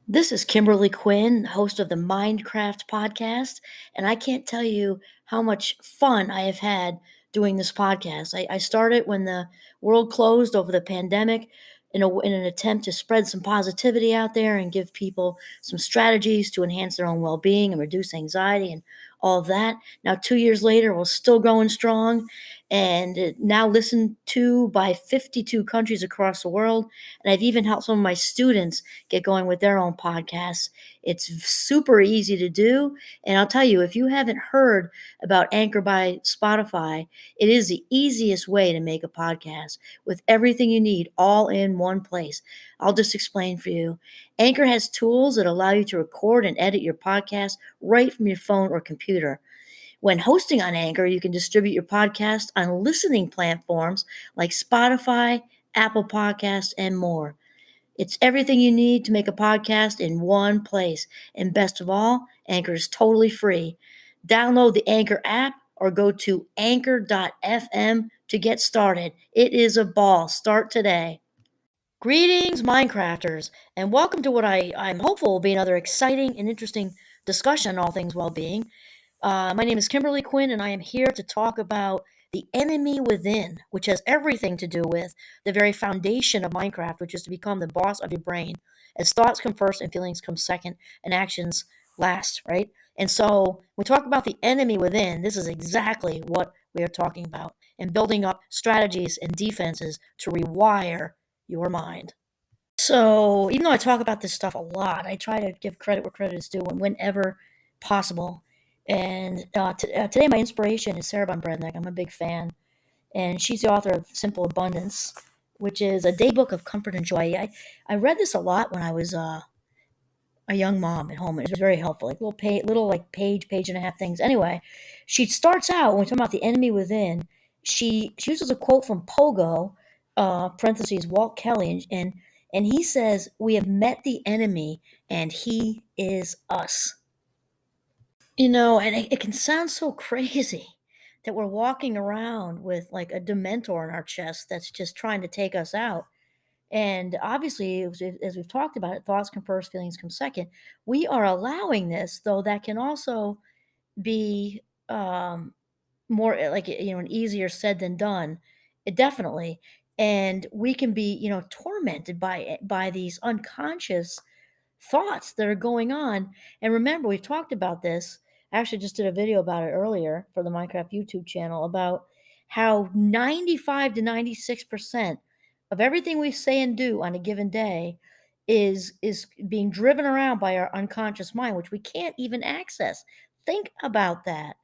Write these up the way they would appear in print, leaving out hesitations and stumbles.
This is Kimberly Quinn, host of the Mindcraft podcast, and I can't tell you how much fun I have had doing this podcast. I started when the world closed over the pandemic in an attempt to spread some positivity out there and give people some strategies to enhance their own well being and reduce anxiety and all of that. Now, 2 years later, we're still going strong and now listened to by 52 countries across the world. And I've even helped some of my students get going with their own podcasts. It's super easy to do. And I'll tell you, if you haven't heard about Anchor by Spotify, it is the easiest way to make a podcast with everything you need all in one place. I'll just explain for you. Anchor has tools that allow you to record and edit your podcast right from your phone or computer. When hosting on Anchor, you can distribute your podcast on listening platforms like Spotify, Apple Podcasts, and more. It's everything you need to make a podcast in one place. And best of all, Anchor is totally free. Download the Anchor app or go to anchor.fm to get started. It is a ball. Start today. Greetings, Minecrafters, and welcome to what I'm hopeful will be another exciting and interesting discussion on all things well-being. My name is Kimberly Quinn, and I am here to talk about the enemy within, which has everything to do with the very foundation of Minecraft, which is to become the boss of your brain, as thoughts come first and feelings come second and actions last, right? And so when we talk about the enemy within, this is exactly what we are talking about, and building up strategies and defenses to rewire your mind. So even though I talk about this stuff a lot, I try to give credit where credit is due and whenever possible. And today, my inspiration is Sarah Brednick. I'm a big fan, and she's the author of Simple Abundance, which is a daybook of comfort and joy. I read this a lot when I was a young mom at home. It was very helpful, like little like page and a half things. Anyway, she starts out when we talk about the enemy within. She uses a quote from Pogo, parentheses Walt Kelly, and he says, "We have met the enemy, and he is us." And it can sound so crazy that we're walking around with like a dementor in our chest that's just trying to take us out. And obviously, as we've talked about it, thoughts come first, feelings come second. We are allowing this, though that can also be more like an easier said than done. It definitely, and we can be tormented by these unconscious thoughts that are going on. And remember, we've talked about this. I actually just did a video about it earlier for the Minecraft YouTube channel about how 95 to 96% of everything we say and do on a given day is being driven around by our unconscious mind, which we can't even access. Think about that.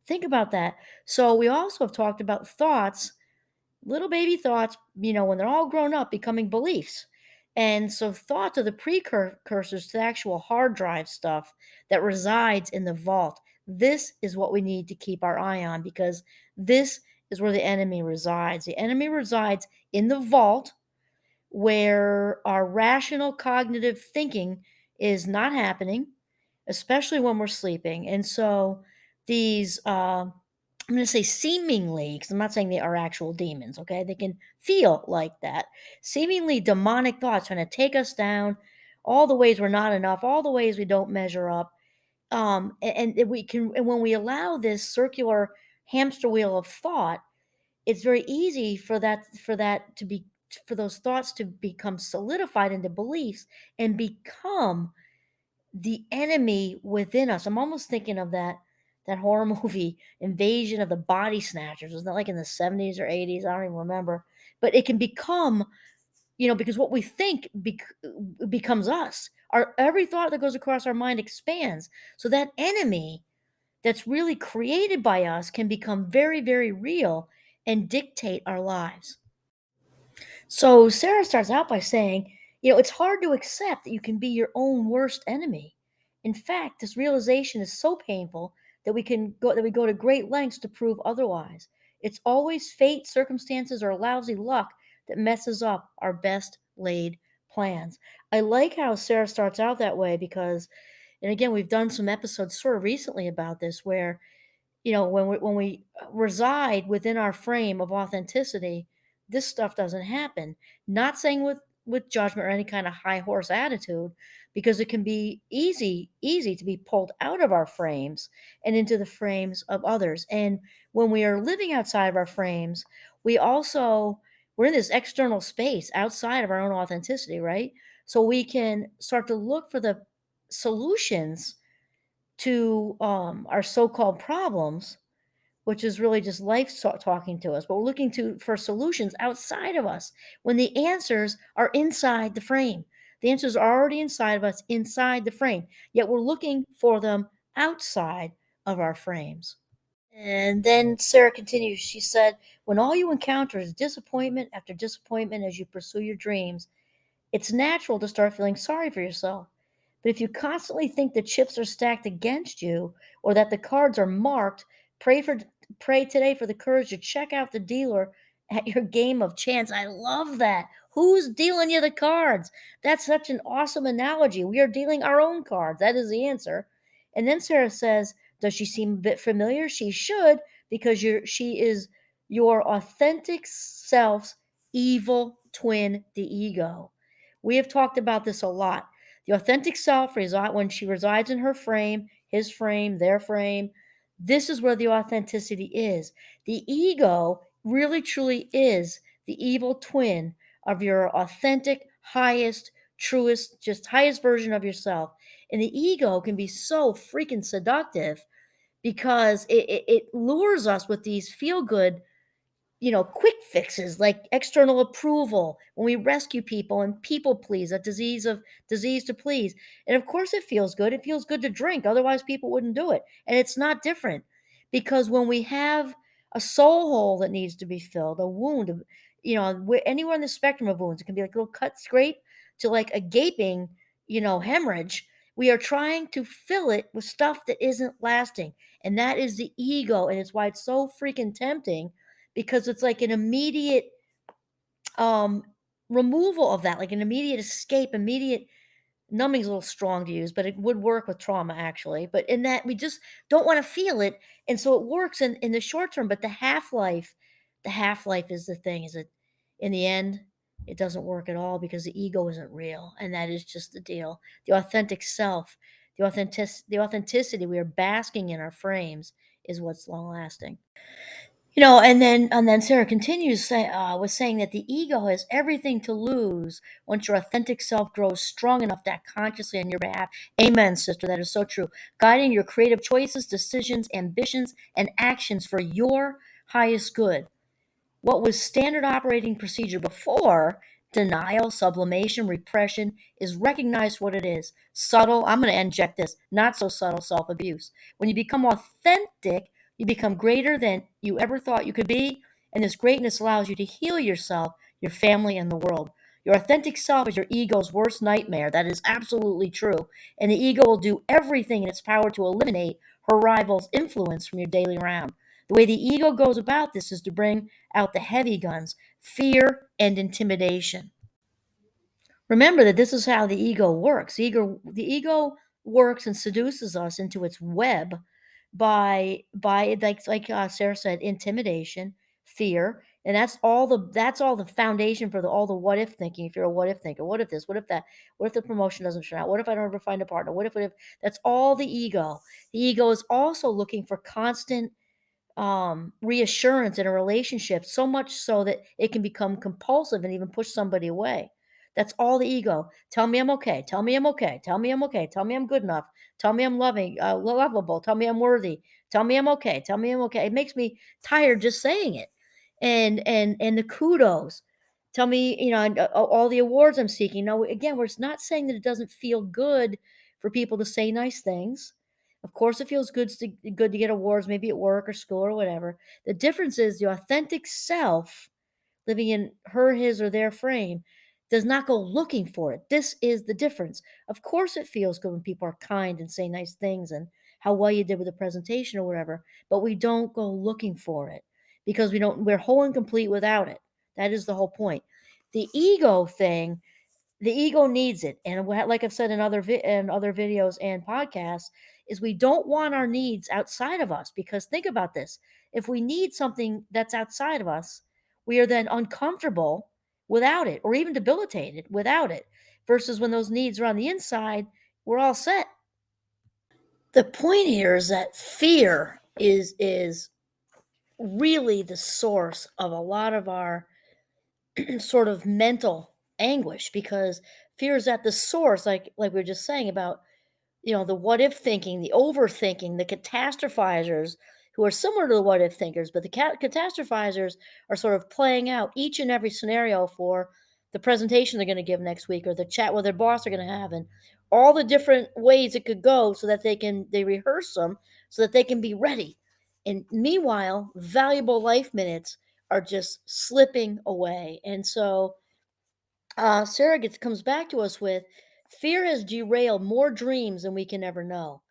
Think about that. So we also have talked about thoughts, little baby thoughts, when they're all grown up, becoming beliefs. And so thoughts are the precursors to the actual hard drive stuff that resides in the vault. This is what we need to keep our eye on because this is where the enemy resides. The enemy resides in the vault where our rational cognitive thinking is not happening, especially when we're sleeping. And so these I'm going to say seemingly, because I'm not saying they are actual demons, okay? They can feel like that. Seemingly demonic thoughts trying to take us down, all the ways we're not enough, all the ways we don't measure up. And when we allow this circular hamster wheel of thought, it's very easy for those thoughts to become solidified into beliefs and become the enemy within us. I'm almost thinking of that horror movie Invasion of the Body Snatchers. Was that like in the 70s or 80s? I don't even remember. But it can become, because what we think becomes us. Our every thought that goes across our mind expands. So that enemy that's really created by us can become very, very real and dictate our lives. So Sarah starts out by saying, it's hard to accept that you can be your own worst enemy. In fact, this realization is so painful that we go to great lengths to prove otherwise. It's always fate, circumstances, or lousy luck that messes up our best laid plans. I like how Sarah starts out that way because, and again, we've done some episodes sort of recently about this where, when we reside within our frame of authenticity, this stuff doesn't happen. Not saying with judgment or any kind of high horse attitude, because it can be easy to be pulled out of our frames and into the frames of others. And when we are living outside of our frames, we also we're in this external space outside of our own authenticity, right? So we can start to look for the solutions to our so-called problems, which is really just life talking to us. But we're looking to for solutions outside of us when the answers are inside the frame. The answers are already inside of us, inside the frame. Yet we're looking for them outside of our frames. And then Sarah continues. She said, "When all you encounter is disappointment after disappointment as you pursue your dreams, it's natural to start feeling sorry for yourself. But if you constantly think the chips are stacked against you or that the cards are marked, pray for pray today for the courage to check out the dealer at your game of chance." I love that. Who's dealing you the cards? That's such an awesome analogy. We are dealing our own cards. That is the answer. And then Sarah says, "Does she seem a bit familiar? She should, because she is your authentic self's evil twin, the ego." We have talked about this a lot. The authentic self when she resides in her frame, his frame, their frame. This is where the authenticity is. The ego really truly is the evil twin of your authentic, highest, truest, just highest version of yourself. And the ego can be so freaking seductive because it lures us with these feel good, quick fixes like external approval when we rescue people and people please, a disease to please. And of course it feels good. It feels good to drink. Otherwise people wouldn't do it. And it's not different because when we have a soul hole that needs to be filled, a wound, anywhere on the spectrum of wounds, it can be like a little cut scrape to like a gaping, hemorrhage. We are trying to fill it with stuff that isn't lasting. And that is the ego. And it's why it's so freaking tempting because it's like an immediate um removal of that, like an immediate escape, immediate numbing's a little strong to use, but it would work with trauma actually. But in that we just don't want to feel it. And so it works in the short term, but the half life is the thing, is it in the end, it doesn't work at all because the ego isn't real. And that is just the deal. The authentic self, the authenticity we are basking in our frames is what's long lasting. And then Sarah continues with saying that the ego has everything to lose once your authentic self grows strong enough to act consciously on your behalf. Amen, sister. That is so true. Guiding your creative choices, decisions, ambitions, and actions for your highest good. What was standard operating procedure before, denial, sublimation, repression, is recognized what it is. Subtle, I'm going to inject this, not so subtle self abuse. When you become authentic, you become greater than you ever thought you could be. And this greatness allows you to heal yourself, your family, and the world. Your authentic self is your ego's worst nightmare. That is absolutely true. And the ego will do everything in its power to eliminate her rival's influence from your daily round. The way the ego goes about this is to bring out the heavy guns, fear and intimidation. Remember that this is how the ego works. The ego works and seduces us into its web by like Sarah said, intimidation, fear, and that's all the foundation for all the what if thinking. If you're a what if thinker, what if this, what if that, what if the promotion doesn't turn out, what if I don't ever find a partner, what if that's all the ego. The ego is also looking for constant reassurance in a relationship, so much so that it can become compulsive and even push somebody away. That's all the ego. Tell me I'm okay. Tell me I'm okay. Tell me I'm okay. Tell me I'm good enough. Tell me I'm lovable. Tell me I'm worthy. Tell me I'm okay. Tell me I'm okay. It makes me tired just saying it. And the kudos. Tell me, and, all the awards I'm seeking. No, again, we're not saying that it doesn't feel good for people to say nice things. Of course, it feels good to get awards, maybe at work or school or whatever. The difference is the authentic self living in her, his, or their frame does not go looking for it. This is the difference. Of course, it feels good when people are kind and say nice things and how well you did with the presentation or whatever, but we don't go looking for it because we're whole and complete without it. That is the whole point. The ego thing, the ego needs it, and like I've said in other videos and podcasts, is we don't want our needs outside of us, because think about this: if we need something that's outside of us, we are then uncomfortable without it, or even debilitated without it, versus when those needs are on the inside, we're all set. The point here is that fear is really the source of a lot of our sort of mental anguish, because fear is at the source, like we were just saying about, the what if thinking, the overthinking, the catastrophizers, who are similar to the what if thinkers, but the catastrophizers are sort of playing out each and every scenario for the presentation they're going to give next week, or the chat with their boss are going to have, and all the different ways it could go, so that they rehearse them so that they can be ready. And meanwhile, valuable life minutes are just slipping away. And so Sarah comes back to us with, fear has derailed more dreams than we can ever know.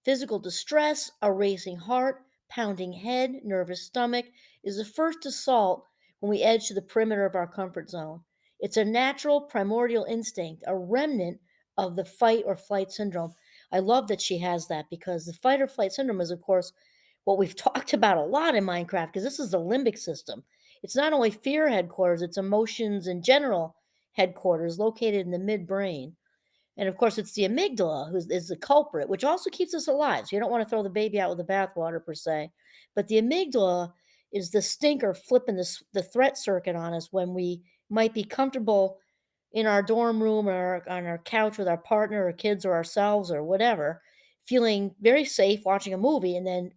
Physical distress, a racing heart, pounding head, nervous stomach is the first assault when we edge to the perimeter of our comfort zone. It's a natural primordial instinct, a remnant of the fight or flight syndrome. I love that she has that, because the fight or flight syndrome is, of course, what we've talked about a lot in Minecraft, because this is the limbic system. It's not only fear headquarters, it's emotions in general headquarters located in the midbrain. And of course, it's the amygdala who is the culprit, which also keeps us alive. So you don't want to throw the baby out with the bathwater, per se. But the amygdala is the stinker flipping the threat circuit on us when we might be comfortable in our dorm room, or on our couch with our partner or kids or ourselves or whatever, feeling very safe watching a movie, and then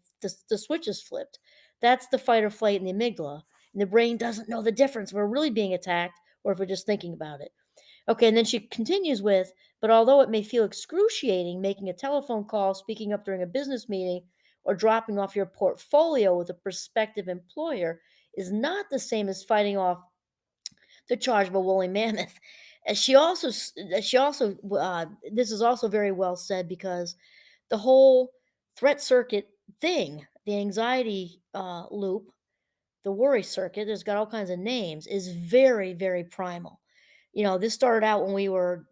the switch is flipped. That's the fight or flight in the amygdala. And the brain doesn't know the difference if we're really being attacked or if we're just thinking about it. Okay, and then she continues with, but although it may feel excruciating making a telephone call, speaking up during a business meeting, or dropping off your portfolio with a prospective employer, is not the same as fighting off the charge of a woolly mammoth. And this is also very well said, because the whole threat circuit thing, the anxiety loop, the worry circuit, there's got all kinds of names, is very, very primal. This started out when we were,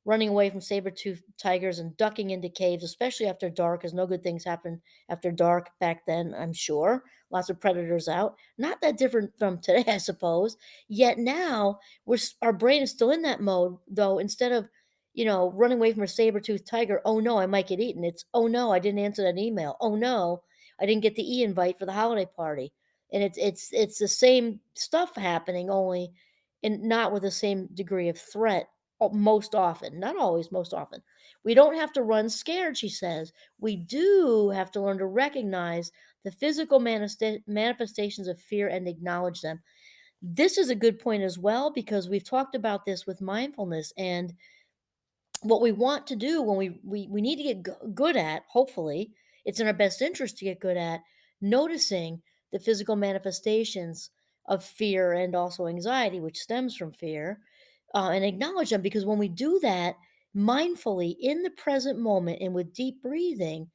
running away from saber-toothed tigers and ducking into caves, especially after dark, because no good things happen after dark back then, I'm sure. Lots of predators out. Not that different from today, I suppose. Yet now, our brain is still in that mode, though. Instead of, running away from a saber-toothed tiger, oh no, I might get eaten. It's, oh no, I didn't answer that email. Oh no, I didn't get the e-invite for the holiday party. And it's the same stuff happening, only and not with the same degree of threat, most often, not always, most often. We don't have to run scared, she says. We do have to learn to recognize the physical manifestations of fear and acknowledge them. This is a good point as well, because we've talked about this with mindfulness, and what we want to do when we need to get good at, hopefully it's in our best interest to get good at noticing the physical manifestations of fear and also anxiety, which stems from fear, and acknowledge them, because when we do that mindfully in the present moment and with deep breathing,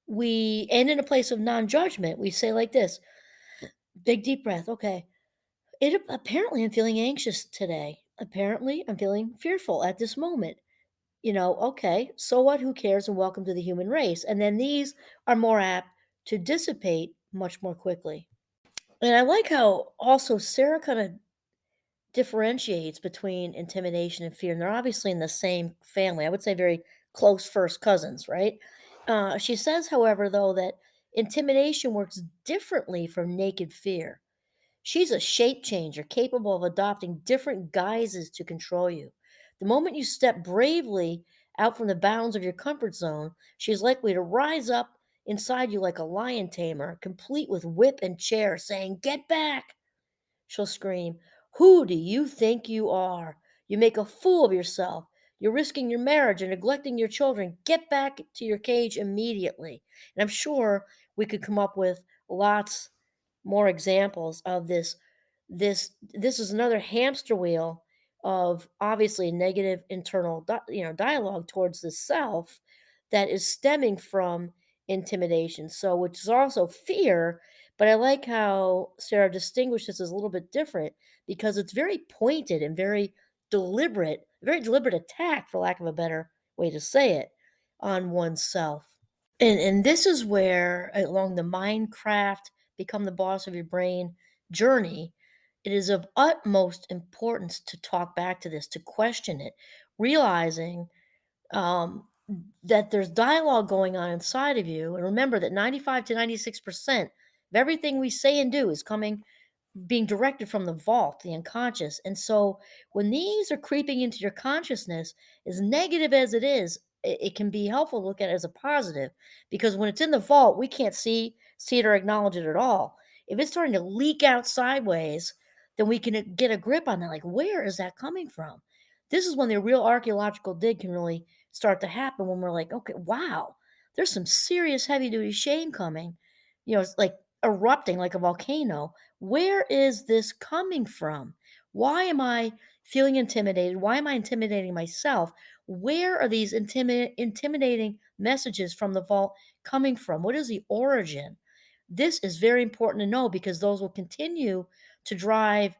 we and in a place of non-judgment, we say like this: big deep breath. Okay, apparently I'm feeling anxious today, apparently I'm feeling fearful at this moment. Okay, so what? Who cares? And welcome to the human race. And then these are more apt to dissipate much more quickly. And I like how also Sarah kind of differentiates between intimidation and fear. And they're obviously in the same family. I would say very close first cousins, right? She says, however, though, that intimidation works differently from naked fear. She's a shape changer capable of adopting different guises to control you. The moment you step bravely out from the bounds of your comfort zone, she is likely to rise up inside you like a lion tamer, complete with whip and chair, saying, "Get back!" She'll scream, "Who do you think you are? You make a fool of yourself. You're risking your marriage and neglecting your children. Get back to your cage immediately." And I'm sure we could come up with lots more examples of this is another hamster wheel of obviously negative internal dialogue towards the self that is stemming from intimidation, so which is also fear. But I like how Sarah distinguishes as a little bit different, because it's very pointed and very deliberate attack, for lack of a better way to say it, on oneself. And this is where, along the Minecraft become the boss of your brain journey, it is of utmost importance to talk back to this, to question it, realizing um, that there's dialogue going on inside of you. And remember that 95 to 96% of everything we say and do is coming being directed from the vault, the unconscious. And so when these are creeping into your consciousness, as negative as it is, it can be helpful to look at it as a positive, because when it's in the vault, we can't see it or acknowledge it at all. If it's starting to leak out sideways, then we can get a grip on that. Like, where is that coming from? This is when the real archaeological dig can really start to happen, when we're like, okay, wow, there's some serious heavy duty shame coming. It's like erupting like a volcano. Where is this coming from? Why am I feeling intimidated? Why am I intimidating myself? Where are these intimidating messages from the vault coming from? What is the origin? This is very important to know, because those will continue to drive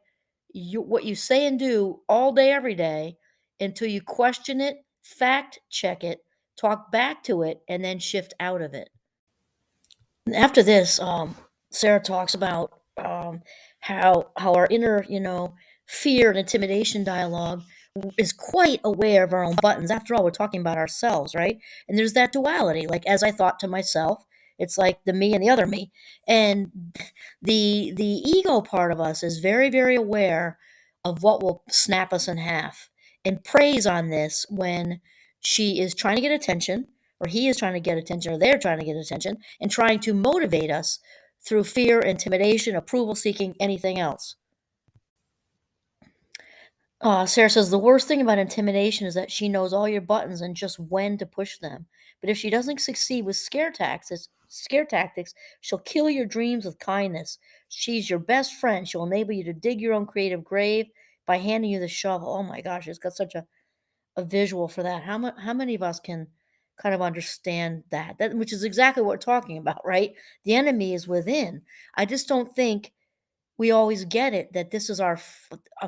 what you say and do all day, every day, until you question it, fact check it, talk back to it, and then shift out of it. After this, Sarah talks about how our inner, fear and intimidation dialogue is quite aware of our own buttons. After all, we're talking about ourselves, right? And there's that duality. Like, as I thought to myself, it's like the me and the other me. And the ego part of us is very, very aware of what will snap us in half, and preys on this when she is trying to get attention, or he is trying to get attention, or they're trying to get attention, and trying to motivate us through fear, intimidation, approval seeking, anything else. Sarah says the worst thing about intimidation is that she knows all your buttons and just when to push them. But if she doesn't succeed with scare tactics, she'll kill your dreams with kindness. She's your best friend. She'll enable you to dig your own creative grave by handing you the shovel. Oh my gosh, it's got such a visual for that. How many of us can kind of understand that, which is exactly what we're talking about, right? The enemy is within. I just don't think we always get it, that this is a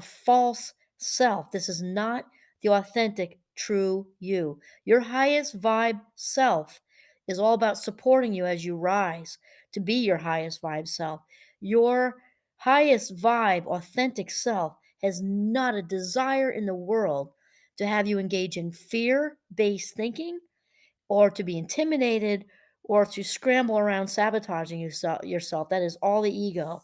false self. This is not the authentic, true you. Your highest vibe self is all about supporting you as you rise to be your highest vibe self. Your highest vibe, authentic self has not a desire in the world to have you engage in fear based thinking, or to be intimidated, or to scramble around sabotaging yourself. That is all the ego.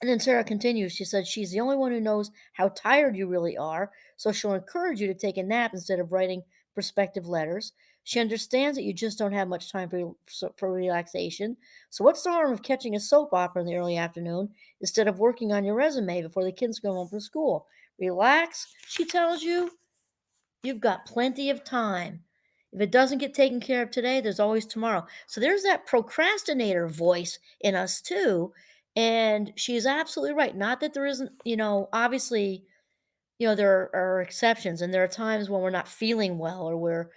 And then Sarah continues. She said she's the only one who knows how tired you really are, so she'll encourage you to take a nap instead of writing prospective letters. She understands that you just don't have much time for relaxation. So what's the harm of catching a soap opera in the early afternoon instead of working on your resume before the kids go home from school? Relax, she tells you. You've got plenty of time. If it doesn't get taken care of today, there's always tomorrow. So there's that procrastinator voice in us too. And she's absolutely right. Not that there isn't, obviously, there are exceptions, and there are times when we're not feeling well, or we're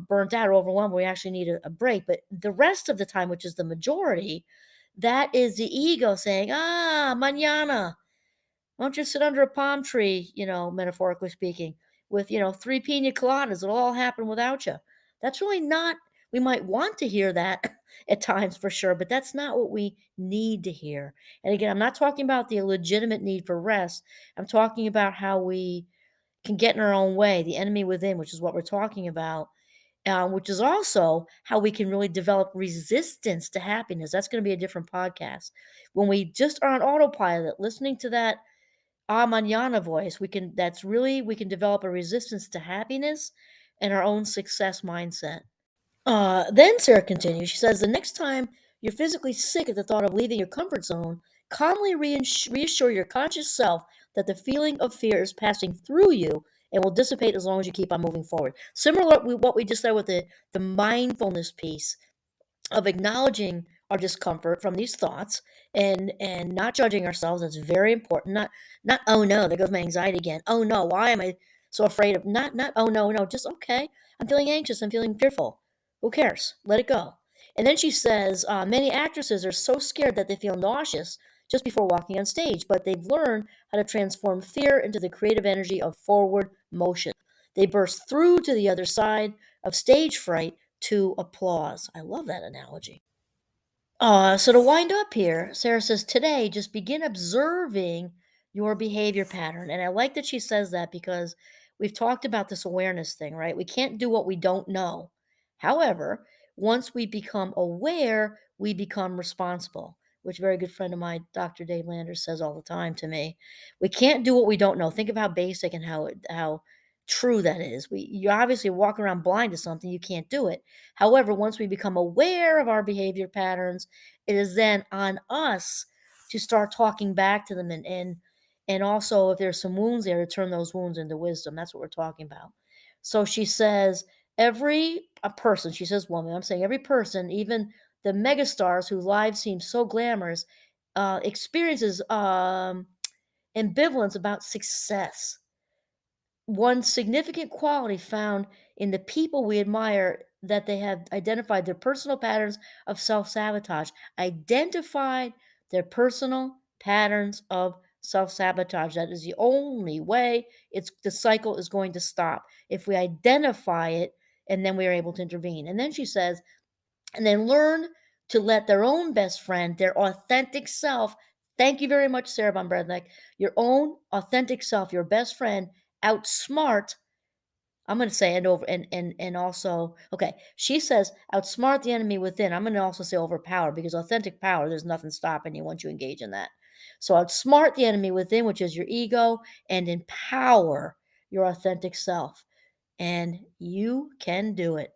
burnt out or overwhelmed. We actually need a break. But the rest of the time, which is the majority, that is the ego saying, mañana. Why don't you sit under a palm tree, metaphorically speaking, with, three pina coladas? It'll all happen without you. That's really not, we might want to hear that at times for sure, but that's not what we need to hear. And again, I'm not talking about the legitimate need for rest. I'm talking about how we can get in our own way, the enemy within, which is what we're talking about, which is also how we can really develop resistance to happiness. That's going to be a different podcast. When we just are on autopilot, listening to that manana voice, we can develop a resistance to happiness and our own success mindset. Then Sarah continues. She says, the next time you're physically sick at the thought of leaving your comfort zone, calmly reassure your conscious self that the feeling of fear is passing through you and will dissipate as long as you keep on moving forward. Similar to what we just said with the mindfulness piece, of acknowledging our discomfort from these thoughts, and not judging ourselves. That's very important. Not oh no, there goes my anxiety again. Oh no, why am I so afraid of, not oh no, just okay, I'm feeling anxious, I'm feeling fearful. Who cares? Let it go. And then she says, many actresses are so scared that they feel nauseous just before walking on stage, but they've learned how to transform fear into the creative energy of forward motion. They burst through to the other side of stage fright to applause. I love that analogy. So to wind up here, Sarah says, today, just begin observing your behavior pattern. And I like that she says that because we've talked about this awareness thing, right? We can't do what we don't know. However, once we become aware, we become responsible, which a very good friend of mine, Dr. Dave Landers, says all the time to me. We can't do what we don't know. Think of how basic and how true that is. You obviously walk around blind to something, you can't do it. However, once we become aware of our behavior patterns, it is then on us to start talking back to them and also if there's some wounds there to turn those wounds into wisdom. That's what we're talking about. So she says every a person, she says woman, I'm saying every person, even the megastars whose lives seem so glamorous, experiences ambivalence about success. One significant quality found in the people we admire that they have identified their personal patterns of self-sabotage. Identified their personal patterns of self-sabotage. That is the only way the cycle is going to stop. If we identify it and then we are able to intervene. And then she says, and then learn to let their own best friend, their authentic self, thank you very much, Sarah Von Brednick, your own authentic self, your best friend, outsmart. I'm going to say and over and also okay. She says outsmart the enemy within. I'm going to also say overpower because authentic power. There's nothing stopping you once you engage in that. So outsmart the enemy within, which is your ego, and empower your authentic self, and you can do it.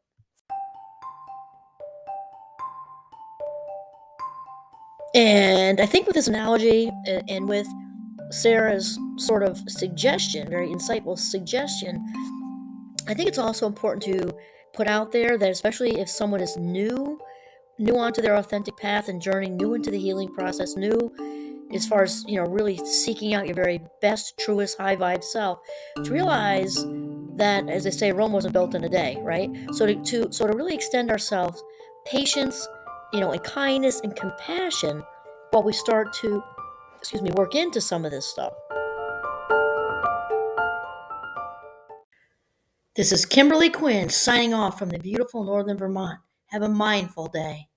And I think with this analogy and with Sarah's sort of suggestion, very insightful suggestion, I think it's also important to put out there that especially if someone is new onto their authentic path and journey, new into the healing process, new as far as, really seeking out your very best, truest, high vibe self, to realize that, as they say, Rome wasn't built in a day, right? So to really extend ourselves, patience, and kindness and compassion while we start to, work into some of this stuff. This is Kimberly Quinn signing off from the beautiful northern Vermont. Have a mindful day.